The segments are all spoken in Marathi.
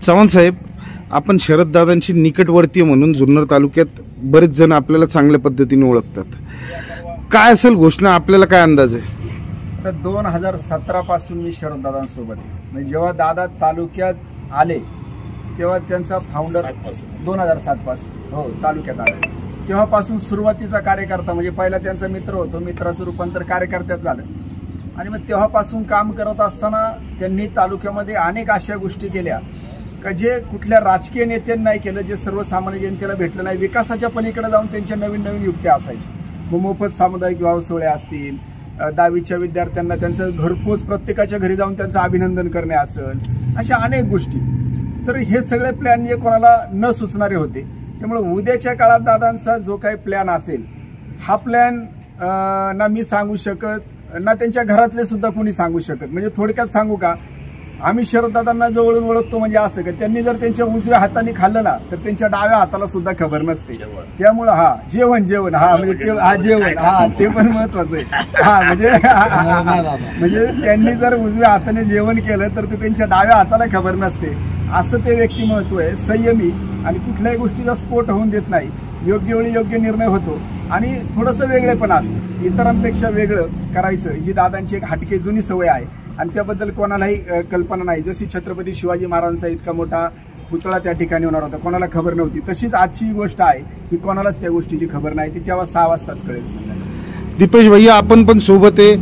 चव्हाण साहेब, आपण शरददादांची निकटवर्तीय म्हणून जुन्नर तालुक्यात बरेच जण आपल्याला चांगल्या पद्धतीने ओळखतात. काय असेल घोषणा, आपल्याला काय अंदाज आहे? तर 2017 पासून मी शरददादांसोबत आहे. म्हणजे जेव्हा दादा तालुक्यात आले तेव्हा त्यांचा फाउंडर 2007 पासून हो तालुक्यात आले तेव्हापासून सुरुवातीचा कार्यकर्ता, म्हणजे पहिला त्यांचा मित्र होतो, मित्राचं रूपांतर कार्यकर्त्यात झालं. आणि मग तेव्हापासून काम करत असताना त्यांनी तालुक्यामध्ये अनेक अशा गोष्टी केल्या का जे कुठल्या राजकीय नेत्यांनी नाही केलं, जे सर्वसामान्य जनतेला भेटलं नाही. विकासाच्या पलीकडे जाऊन त्यांच्या नवीन नवीन युक्त्या असायच्या. मोफत सामुदायिक विवाह सोहळे असतील, 10वीच्या विद्यार्थ्यांना त्यांचं घरपोच प्रत्येकाच्या घरी जाऊन त्यांचं अभिनंदन करणे असेल, अशा अनेक गोष्टी. तर हे सगळे प्लॅन जे कोणाला न सुचणारे होते. त्यामुळे उद्याच्या काळात दादांचा जो काही प्लॅन असेल, हा प्लॅन ना मी सांगू शकत ना त्यांच्या घरातले सुद्धा कोणी सांगू शकत. म्हणजे थोडक्यात सांगू का, आम्ही शरददादांना जवळून ओळखतो म्हणजे असं का त्यांनी जर त्यांच्या उजव्या हाताने खाल्लं ना तर त्यांच्या डाव्या हाताला सुद्धा खबर नसते. त्यामुळं जेवण जेवण ते पण महत्वाचं आहे. म्हणजे त्यांनी जर उजव्या हाताने जेवण केलं तर ते त्यांच्या डाव्या हाताला खबर नसते. असं ते व्यक्तिमत्व आहे, संयमी, आणि कुठल्याही गोष्टीचा स्फोट होऊन देत नाही. योग्य वेळी योग्य निर्णय होतो आणि थोडंसं वेगळेपण असतं, इतरांपेक्षा वेगळं करायचं ही दादांची एक हटके जुनी सवय आहे. आणि त्याबद्दल कोणालाही कल्पना नाही. जशी छत्रपती शिवाजी महाराजांचा इतका मोठा पुतळा त्या ठिकाणी होणार होता, कोणाला खबर नव्हती, तशीच आजची गोष्ट आहे की कोणालाच त्या गोष्टीची खबर नाही. ती तेव्हा 6 वाजताच कळेल. दीपेश भैया, आपण पण सोबत आहे.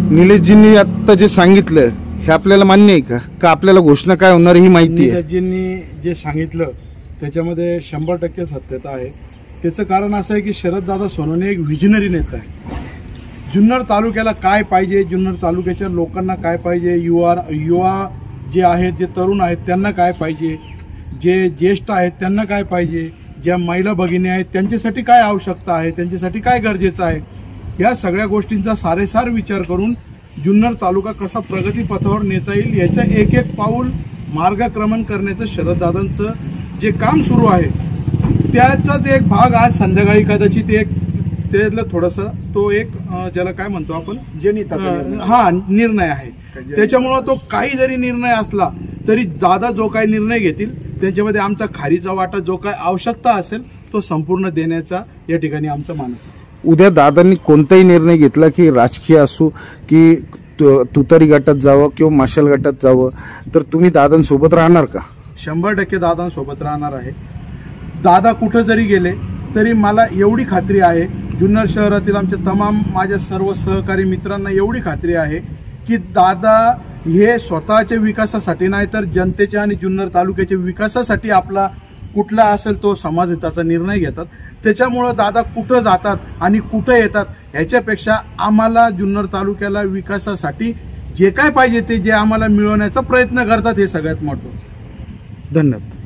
निलेशजींनी आता जे सांगितलं हे आपल्याला मान्य आहे का आपल्याला घोषणा काय होणार ही माहिती आहे? निलेशजींनी जे सांगितलं त्याच्यामध्ये 100% सत्यता आहे. त्याचं कारण असं आहे की शरददादा सोनवणे एक व्हिजनरी नेता आहे. जुन्नर तालुक्याला काय पाहिजे, जुन्नर तालुक्याच्या लोकांना काय पाहिजे, युवा जे आहेत, जे तरुण आहेत त्यांना काय पाहिजे, जे ज्येष्ठ आहेत त्यांना काय पाहिजे, ज्या महिला भगिनी आहेत त्यांच्यासाठी काय आवश्यकता आहे, त्यांच्यासाठी काय गरजेचं आहे, या सगळ्या गोष्टींचा सारेसार विचार करून जुन्नर तालुका कसा प्रगतीपथावर नेता येईल याच्या एक एक पाऊल मार्गक्रमण करण्याचं शरददादांचं जे काम सुरू आहे त्याचाच एक भाग आज संध्याकाळी कदाचित एक त्यातलं थोडासा तो एक ज्याला काय म्हणतो आपण निर्णय आहे. त्याच्यामुळं तो काही जरी निर्णय असला तरी दादा जो काही निर्णय घेतील त्यांच्यामध्ये आमचा खारीचा वाटा जो काही आवश्यकता असेल तो संपूर्ण देण्याचा या ठिकाणी आमचा मानस आहे. उद्या दादांनी कोणताही निर्णय घेतला की राजकीय असो की तुतारी गटात जावं किंवा माशाल गटात जावं तर तुम्ही दादांसोबत राहणार का? 100% दादांसोबत राहणार आहे. दादा कुठं जरी गेले तरी मला एवढी खात्री आहे, जुन्नर शहरातील आमच्या तमाम माझ्या सर्व सहकारी मित्रांना एवढी खात्री आहे की दादा हे स्वतःच्या विकासासाठी नाही तर जनतेच्या आणि जुन्नर तालुक्याच्या विकासासाठी आपला कुठला असेल तो समाजहिताचा निर्णय घेतात. त्याच्यामुळं दादा कुठं जातात आणि कुठं येतात ह्याच्यापेक्षा आम्हाला जुन्नर तालुक्याला विकासासाठी जे काय पाहिजे ते जे आम्हाला मिळवण्याचा प्रयत्न करतात हे सगळ्यात महत्त्वाचं. धन्यवाद.